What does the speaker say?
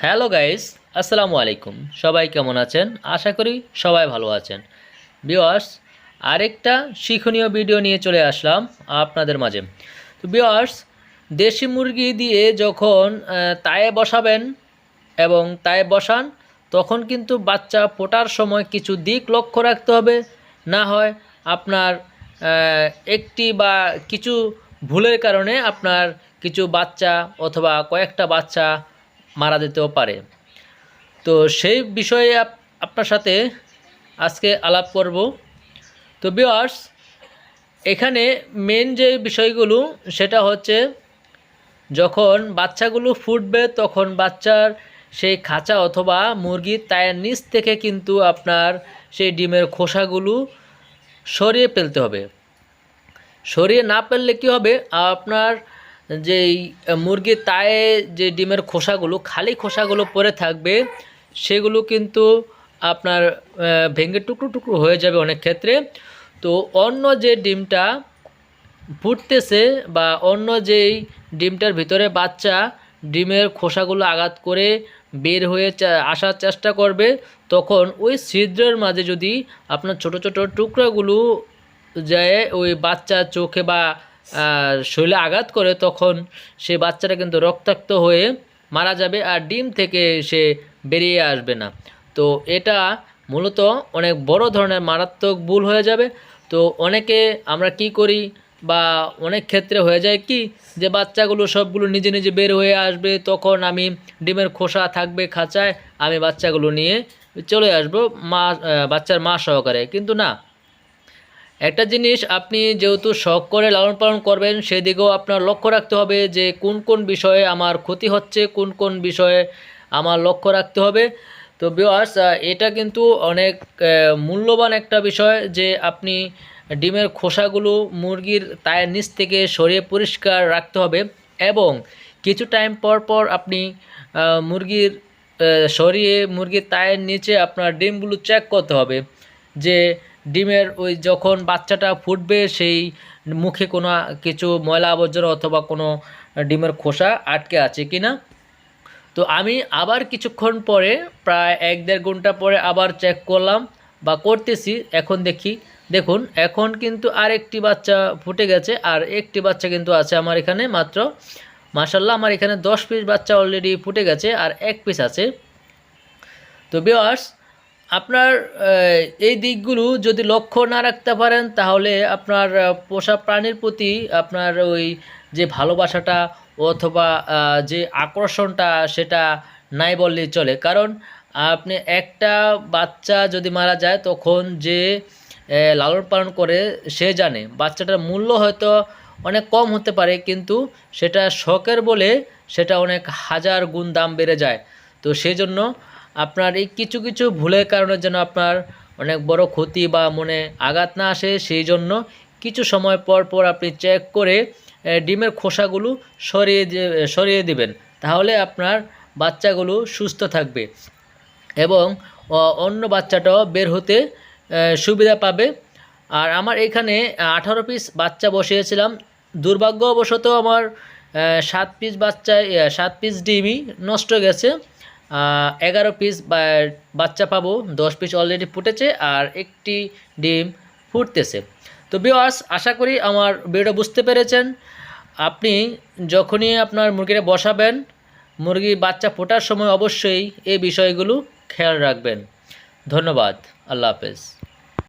Hello guys, আসসালামু আলাইকুম। সবাই কেমন আছেন? আশা করি সবাই ভালো আছেন। ভিউয়ার্স, আরেকটা শিক্ষণীয় ভিডিও নিয়ে চলে আসলাম আপনাদের মাঝে। তো ভিউয়ার্স, দেশি মুরগি দিয়ে যখন তায়ে বসাবেন এবং তায়ে বসান, তখন কিন্তু বাচ্চা ফোটার সময় কিছু দিক লক্ষ্য রাখতে হবে। না হয় আপনার একটি বা কিছু ভুলের কারণে আপনার কিছু বাচ্চা অথবা কয়েকটা বাচ্চা মারা যেতেও পারে। তো সেই বিষয়ে আপনার সাথে আজকে আলাপ করব। তো ভিউয়ার্স, এখানে মেন যে বিষয়গুলো সেটা হচ্ছে, যখন বাচ্চাগুলো ফুটবে তখন বাচ্চার সেই খাঁচা অথবা মুরগির তায়ের নিচ থেকে কিন্তু আপনার সেই ডিমের খোসাগুলো সরিয়ে ফেলতে হবে। সরিয়ে না ফেললে কী হবে, আপনার যেই মুরগির তায়ে যে ডিমের খোসাগুলো, খালি খোসাগুলো পড়ে থাকবে, সেগুলো কিন্তু আপনার ভেঙে টুকরো টুকরো হয়ে যাবে অনেক ক্ষেত্রে। তো অন্য যে ডিমটা ফুটতেছে বা অন্য যেই ডিমটার ভিতরে বাচ্চা ডিমের খোসাগুলো আঘাত করে বের হয়ে আসার চেষ্টা করবে, তখন ওই ছিদ্রের মাঝে যদি আপনার ছোট ছোট টুকরাগুলো যায় ওই বাচ্চার চোখে বা শরীরে আঘাত করে, তখন সে বাচ্চাটা কিন্তু রক্তাক্ত হয়ে মারা যাবে আর ডিম থেকে সে বেরিয়ে আসবে না। তো এটা মূলত অনেক বড় ধরনের মারাত্মক ভুল হয়ে যাবে। তো অনেকে আমরা কি করি বা অনেক ক্ষেত্রে হয়ে যায় কি, যে বাচ্চাগুলো সবগুলো নিজে নিজে বের হয়ে আসবে, তখন আমি ডিমের খোসা থাকবে খাঁচায়, আমি বাচ্চাগুলো নিয়ে চলে আসব বাচ্চার মা সহকারে। কিন্তু না, একটা জিনিস আপনি যেহেতু শখ করে লালন পালন করবেন, সেদিকেও আপনার লক্ষ্য রাখতে হবে যে কোন কোন বিষয়ে আমার ক্ষতি হচ্ছে, কোন কোন বিষয়ে আমার লক্ষ্য রাখতে হবে। তো ভিউয়ার্স, এটা কিন্তু অনেক মূল্যবান একটা বিষয় যে আপনি ডিমের খোসাগুলো মুরগির তায়ের নিচ থেকে সরিয়ে পরিষ্কার রাখতে হবে, এবং কিছু টাইম পর পর আপনি মুরগির সরিয়ে মুরগির তায়ের নিচে আপনার ডিমগুলো চেক করতে হবে যে ডিমের ওই যখন বাচ্চাটা ফুটবে সেই মুখে কোনো কিছু ময়লা আবর্জনা অথবা কোনো ডিমের খোসা আটকে আছে কি না। তো আমি আবার কিছুক্ষণ পরে, প্রায় 1-1.5 ঘন্টা পরে আবার চেক করলাম বা করতেছি। এখন দেখুন এখন কিন্তু আরেকটি বাচ্চা ফুটে গেছে, আর একটি বাচ্চা কিন্তু আছে আমার এখানে মাত্র। মাশাআল্লাহ, আমার এখানে 10 পিস বাচ্চা অলরেডি ফুটে গেছে আর 1 পিস আছে। তো ভিউয়ার্স, আপনার এই দিকগুলো যদি লক্ষ্য না রাখতে পারেন, তাহলে আপনার পোষা প্রাণীর প্রতি আপনার ওই যে ভালোবাসাটা অথবা যে আকর্ষণটা, সেটা নাই বললেই চলে। কারণ আপনি একটা বাচ্চা যদি মারা যায়, তখন যে লালন পালন করে সে জানে বাচ্চাটার মূল্য হয়তো অনেক কম হতে পারে, কিন্তু সেটা শখের বলে সেটা অনেক হাজার গুণ দাম বেড়ে যায়। তো সেই জন্য আপনার এই কিছু কিছু ভুলের কারণে যেন আপনার অনেক বড় ক্ষতি বা মনে আঘাত না আসে, সেই জন্য কিছু সময় পর পর আপনি চেক করে ডিমের খোসাগুলো সরিয়ে দিবেন। তাহলে আপনার বাচ্চাগুলো সুস্থ থাকবে এবং অন্য বাচ্চাটাও বের হতে সুবিধা পাবে। আর আমার এখানে 18 পিস বাচ্চা বসিয়েছিলাম। দুর্ভাগ্যবশত আমার 7 পিস বাচ্চায় 7 পিস ডিমই নষ্ট গেছে। 11 পিস বাচ্চা পাবো। 10 পিস অলরেডি ফুটেছে আর একটি ডিম ফুটতেছে। তো ভিউয়ার্স, আশা করি আমার ভিডিওটা বুঝতে পেরেছেন। আপনি যখনই আপনার মুরগিটা বসাবেন, মুরগি বাচ্চা ফোটার সময় অবশ্যই এই বিষয়গুলো খেয়াল রাখবেন। ধন্যবাদ। আল্লাহ হাফেজ।